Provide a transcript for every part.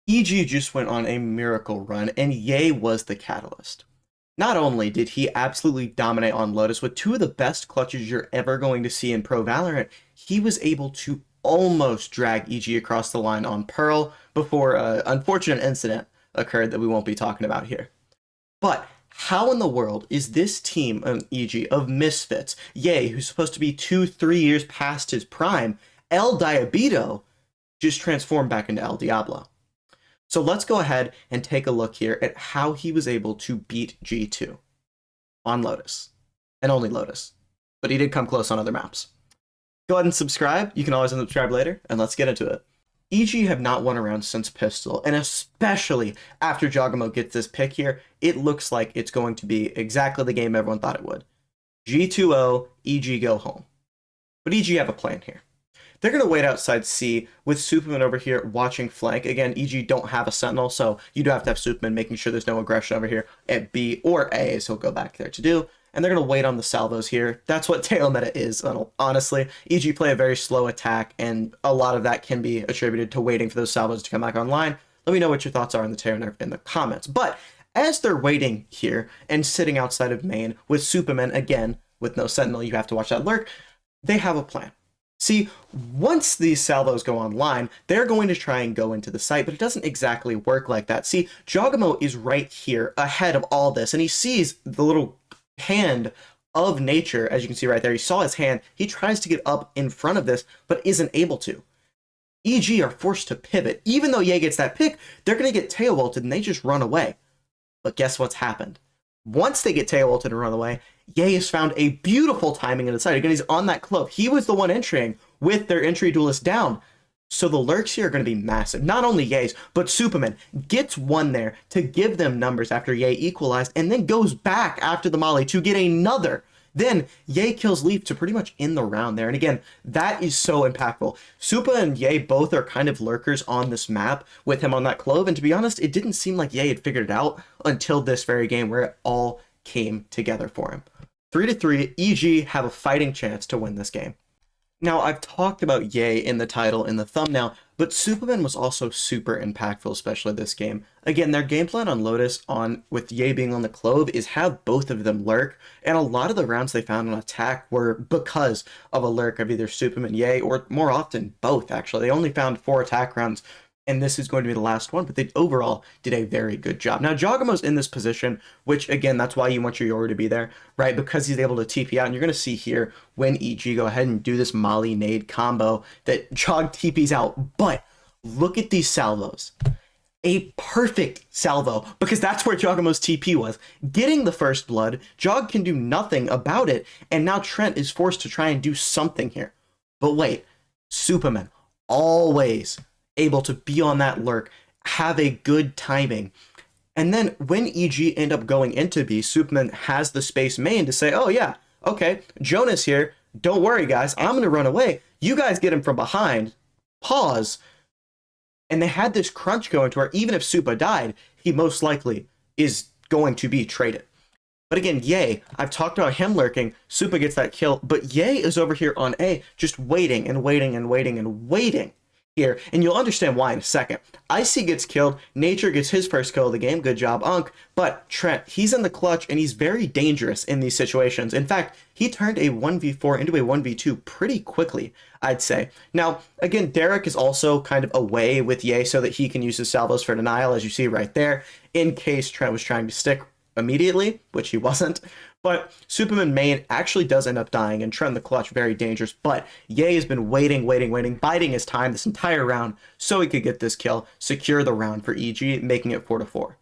EG just went on a miracle run, and Yay was the catalyst. Not only did he absolutely dominate on Lotus with two of the best clutches you're ever going to see in Pro Valorant, he was able to almost drag EG across the line on Pearl before an unfortunate incident occurred that we won't be talking about here. But how in the world is this team of EG of misfits, Yay, who's supposed to be 2-3 years past his prime, El Diabito, just transformed back into El Diablo? So let's go ahead and take a look here at how he was able to beat G2 on Lotus, and only Lotus, but he did come close on other maps. Go ahead and subscribe. You can always unsubscribe later, and let's get into it. EG have not won a round since Pistol, and especially after Jogamo gets this pick here, it looks like it's going to be exactly the game everyone thought it would. G2-0, EG go home. But EG have a plan here. They're going to wait outside C with Superman over here watching flank. Again, EG don't have a Sentinel, so you do have to have Superman making sure there's no aggression over here at B or A, as he'll go back there to do. And they're going to wait on the salvos here. That's what tail meta is, honestly. EG play a very slow attack, and a lot of that can be attributed to waiting for those salvos to come back online. Let me know what your thoughts are on the tail in the comments. But as they're waiting here and sitting outside of main with Superman, again, with no Sentinel, you have to watch that lurk, they have a plan. See, once these salvos go online, they're going to try and go into the site, but it doesn't exactly work like that. See, Jogamo is right here ahead of all this, and he sees the little hand of nature, as you can see right there. He saw his hand. He tries to get up in front of this, but isn't able to. EG are forced to pivot. Even though Ye gets that pick, they're going to get tail ulted, and they just run away. But guess what's happened? Once they get tail ulted and run away, Ye has found a beautiful timing in the side. Again, he's on that clove. He was the one entering with their entry duelist down. So the lurks here are going to be massive. Not only Ye's, but Superman gets one there to give them numbers after Ye equalized, and then goes back after the molly to get another. Then Ye kills Leaf to pretty much end the round there. And again, that is so impactful. Supa and Ye both are kind of lurkers on this map with him on that clove. And to be honest, it didn't seem like Ye had figured it out until this very game where it all came together for him. 3-3, EG have a fighting chance to win this game. Now, I've talked about Ye in the title, in the thumbnail, but Superman was also super impactful, especially this game. Again, their game plan on Lotus, with Ye being on the clove, is have both of them lurk, and a lot of the rounds they found on attack were because of a lurk of either Superman, Ye, or more often, both, actually. They only found 4 attack rounds, and this is going to be the last one, but they overall did a very good job. Now, Jogamo's in this position, which, again, that's why you want your Yoru to be there, right? Because he's able to TP out, and you're going to see here when EG go ahead and do this Molly nade combo that Jog TPs out. But look at these salvos. A perfect salvo, because that's where Jogamo's TP was. Getting the first blood, Jog can do nothing about it, and now Trent is forced to try and do something here. But wait, Superman, always able to be on that lurk, have a good timing. And then when EG end up going into B, Superman has the space main to say, oh yeah, okay, Jonas here, don't worry guys, I'm gonna run away. You guys get him from behind, pause. And they had this crunch going to where even if Supa died, he most likely is going to be traded. But again, Ye, I've talked about him lurking, Supa gets that kill, but Ye is over here on A, just waiting and waiting and waiting and waiting here, and you'll understand why in a second. Icy gets killed, Nature gets his first kill of the game, good job Unk, but Trent, he's in the clutch and he's very dangerous in these situations. In fact, he turned a 1v4 into a 1v2 pretty quickly, I'd say. Now, again, Derek is also kind of away with Ye so that he can use his salvos for denial, as you see right there, in case Trent was trying to stick immediately, which he wasn't. But Superman main actually does end up dying, and Trent the clutch, very dangerous. But Ye has been waiting, biding his time this entire round so he could get this kill, secure the round for EG, making it 4-4.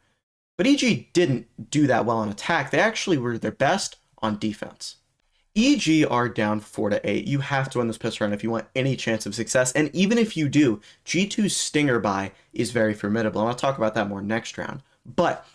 But EG didn't do that well on attack. They actually were their best on defense. EG are down 4-8. You have to win this pistol round if you want any chance of success. And even if you do, G2's Stinger buy is very formidable. And I'll talk about that more next round. But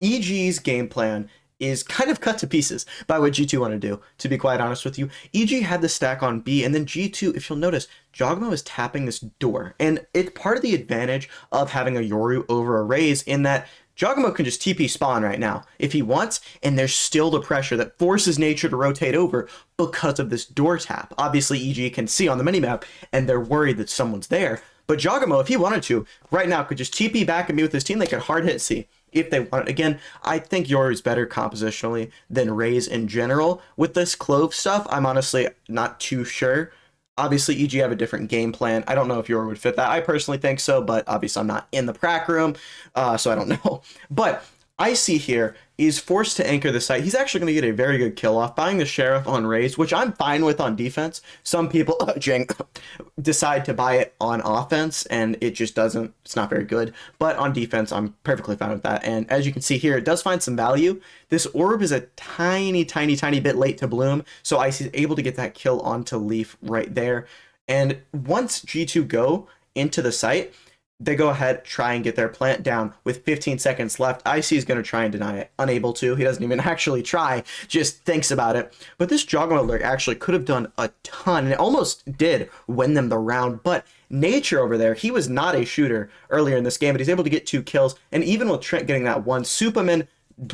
EG's game plan is kind of cut to pieces by what G2 want to do, to be quite honest with you. EG had the stack on B, and then G2, if you'll notice, Jogamo is tapping this door. And it's part of the advantage of having a Yoru over a Raze in that Jogamo can just TP spawn right now if he wants, and there's still the pressure that forces Nature to rotate over because of this door tap. Obviously, EG can see on the minimap, and they're worried that someone's there, But Jogamo, if he wanted to, right now could just TP back and be with his team. They could hard hit C if they want it. Again, I think Yoru's better compositionally than Raze in general. With this Clove stuff, I'm honestly not too sure. Obviously, EG have a different game plan. I don't know if Yoru would fit that. I personally think so, but obviously I'm not in the prac room, so I don't know. But Icy here is forced to anchor the site. He's actually going to get a very good kill off, buying the Sheriff on Raze, which I'm fine with on defense. Some people decide to buy it on offense, and it just doesn't, it's not very good. But on defense, I'm perfectly fine with that. And as you can see here, it does find some value. This orb is a tiny bit late to bloom, so Icy's able to get that kill onto Leaf right there. And once G2 go into the site, they go ahead, try and get their plant down with 15 seconds left. Icy is going to try and deny it. Unable to. He doesn't even actually try, just thinks about it. But this Jogamo lurk actually could have done a ton, and it almost did win them the round. But Nature over there, he was not a shooter earlier in this game, but he's able to get 2 kills. And even with Trent getting that one, Superman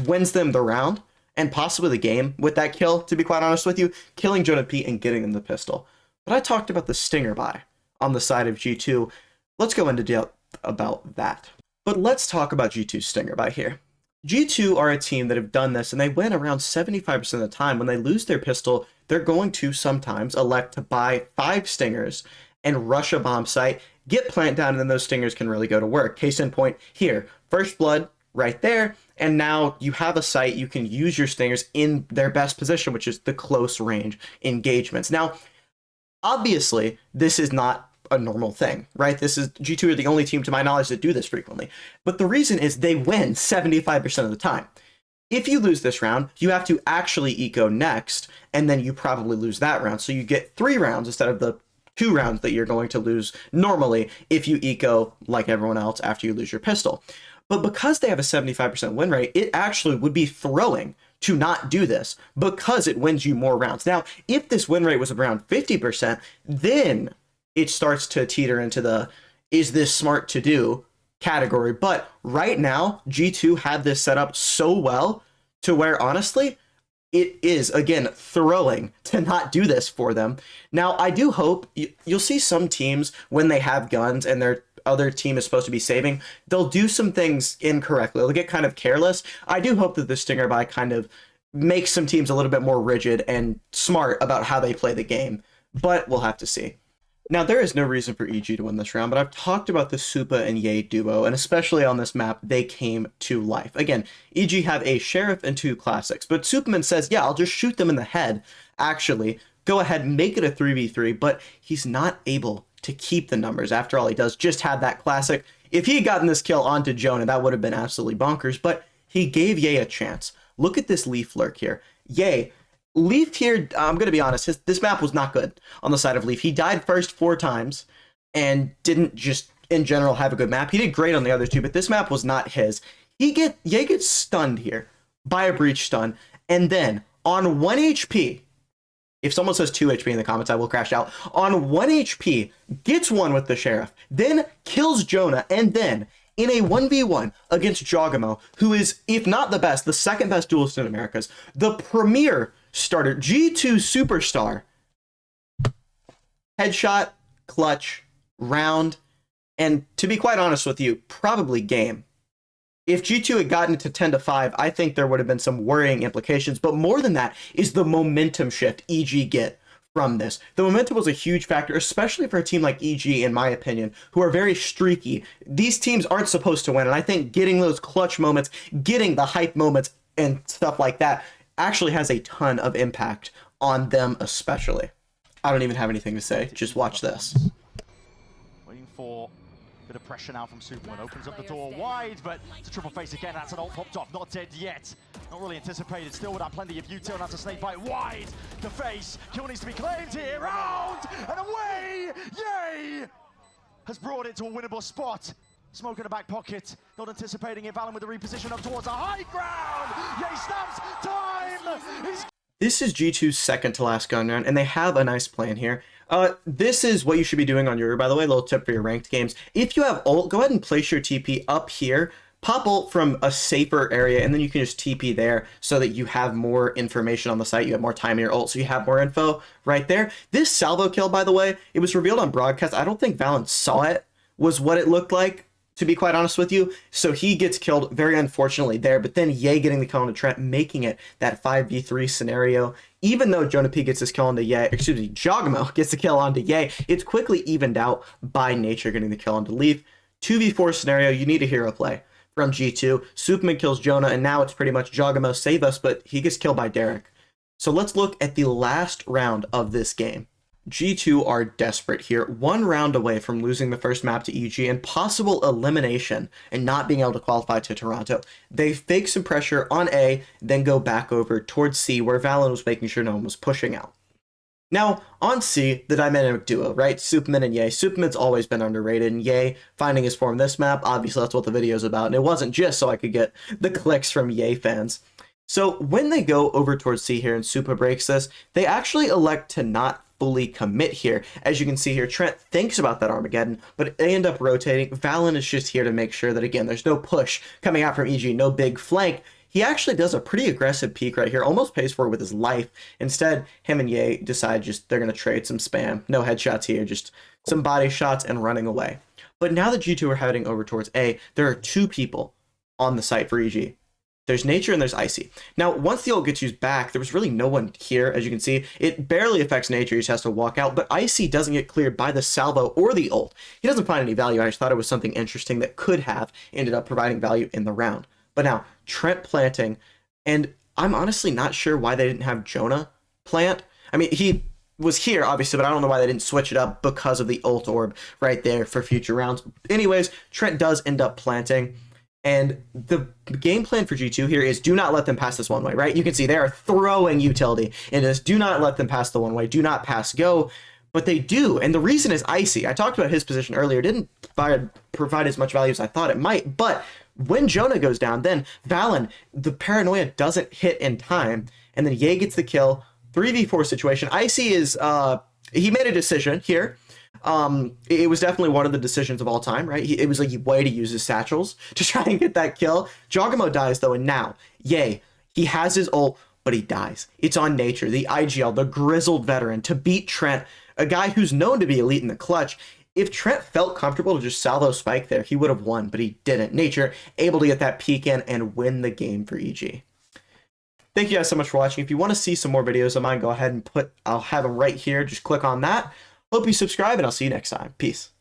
wins them the round and possibly the game with that kill, to be quite honest with you, killing Jonah P and getting them the pistol. But I talked about the Stinger buy on the side of G2. Let's go into detail about that. But let's talk about G2's Stinger buy here. G2 are a team that have done this, and they win around 75% of the time. When they lose their pistol, they're going to sometimes elect to buy 5 Stingers and rush a bomb site, get plant down, and then those Stingers can really go to work. Case in point here, First Blood right there, and now you have a site, you can use your Stingers in their best position, which is the close range engagements. Now, obviously, this is not a normal thing, right? This is G2 are the only team to my knowledge that do this frequently. But the reason is they win 75% of the time. If you lose this round, you have to actually eco next, and then you probably lose that round. So you get 3 rounds instead of the 2 rounds that you're going to lose normally if you eco like everyone else after you lose your pistol. But because they have a 75% win rate, it actually would be throwing to not do this because it wins you more rounds. Now, if this win rate was around 50%, then it starts to teeter into the, is this smart to do category. But right now, G2 had this set up so well to where, honestly, it is, again, throwing to not do this for them. Now, I do hope you'll see some teams when they have guns and their other team is supposed to be saving, they'll do some things incorrectly. They'll get kind of careless. I do hope that the Stinger buy kind of makes some teams a little bit more rigid and smart about how they play the game, but we'll have to see. Now, there is no reason for EG to win this round, but I've talked about the Supa and Yay duo, and especially on this map, they came to life. Again, EG have a Sheriff and 2 Classics, but Superman says, yeah, I'll just shoot them in the head. Actually, go ahead, make it a 3v3, but he's not able to keep the numbers. After all, he does just have that Classic. If he had gotten this kill onto Jonah, that would have been absolutely bonkers, but he gave Yay a chance. Look at this Leaf lurk here. Yay. Leaf here, I'm going to be honest, this map was not good on the side of Leaf. He died first 4 times and didn't just, in general, have a good map. He did great on the other 2, but this map was not his. Yay gets stunned here by a breach stun, and then on 1 HP, if someone says 2 HP in the comments, I will crash out. On 1 HP, gets 1 with the Sheriff, then kills Jonah, and then in a 1v1 against Jogamo, who is, if not the best, the second best duelist in Americas, the premier starter, G2 superstar, headshot, clutch, round, and to be quite honest with you, probably game. If G2 had gotten it to 10-5, I think there would have been some worrying implications, but more than that is the momentum shift EG get from this. The momentum was a huge factor, especially for a team like EG, in my opinion, who are very streaky. These teams aren't supposed to win, and I think getting those clutch moments, getting the hype moments, and stuff like that actually has a ton of impact on them especially. I don't even have anything to say. Just watch this. Waiting for a bit of pressure now from Superman. Opens up the door wide, but it's a triple face again. That's an ult popped off. Not dead yet. Not really anticipated. Still without plenty of util. That's a snake bite wide. The face. Kill needs to be claimed here. Round and away. Yay! Has brought it to a winnable spot. Smoke in the back pocket. Not anticipating it. Valen with the reposition up towards the high ground. Yay snaps. Time. He's This is G2's second to last gun round, and they have a nice plan here. This is what you should be doing on your, by the way, little tip for your ranked games. If you have ult, go ahead and place your TP up here, pop ult from a safer area, and then you can just TP there so that you have more information on the site. You have more time in your ult, so you have more info right there. This salvo kill, by the way, it was revealed on broadcast. I don't think Valen saw it was what it looked like, to be quite honest with you. So he gets killed very unfortunately there, but then Yay getting the kill onto Trent, making it that 5v3 scenario. Even though Jonah P gets his kill onto Yay, excuse me, Jogamo gets the kill onto Yay, it's quickly evened out by Nature getting the kill onto Leaf. 2v4 scenario, you need a hero play from G2. Superman kills Jonah, and now it's pretty much Jogamo save us, but he gets killed by Derek. So let's look at the last round of this game. G2 are desperate here, one round away from losing the first map to EG and possible elimination and not being able to qualify to Toronto. They fake some pressure on A, then go back over towards C, where Valen was making sure no one was pushing out. Now, on C, the dynamic duo, right? Superman and Yay. Superman's always been underrated, and Yay finding his form this map, obviously that's what the video's about, and it wasn't just so I could get the clicks from Yay fans. So when they go over towards C here and Supa breaks this, they actually elect to not fully commit here. As you can see here, Trent thinks about that Armageddon, but they end up rotating. Valen is just here to make sure that, again, there's no push coming out from EG, no big flank. He actually does a pretty aggressive peek right here, almost pays for it with his life. Instead, him and Yay decide they're going to trade some spam. No headshots here, just some body shots and running away. But now that G2 are heading over towards A, there are two people on the site for EG. There's Nature and there's Icy. Now, once the ult gets used back, there was really no one here, as you can see. It barely affects Nature, he just has to walk out, but Icy doesn't get cleared by the salvo or the ult. He doesn't find any value. I just thought it was something interesting that could have ended up providing value in the round. But now, Trent planting, and I'm honestly not sure why they didn't have Jonah plant. I mean, he was here, obviously, but I don't know why they didn't switch it up because of the ult orb right there for future rounds. Anyways, Trent does end up planting. And the game plan for G2 here is do not let them pass this one way, right? You can see they are throwing utility in this. Do not let them pass the one way. Do not pass go. But they do. And the reason is Icy. I talked about his position earlier. Didn't provide as much value as I thought it might. But when Jonah goes down, then Valen, the paranoia doesn't hit in time. And then Yay gets the kill. 3v4 situation. Icy is, he made a decision here. It was definitely one of the decisions of all time, right? It was like a way to use his satchels to try and get that kill. Jogamo dies though, and now, Yay, he has his ult, but he dies. It's on Nature, the IGL, the grizzled veteran, to beat Trent, a guy who's known to be elite in the clutch. If Trent felt comfortable to just salvo spike there, he would have won, but he didn't. Nature able to get that peek in and win the game for EG. Thank you guys so much for watching. If you want to see some more videos of mine, go ahead and I'll have them right here. Just click on that. Hope you subscribe, and I'll see you next time. Peace.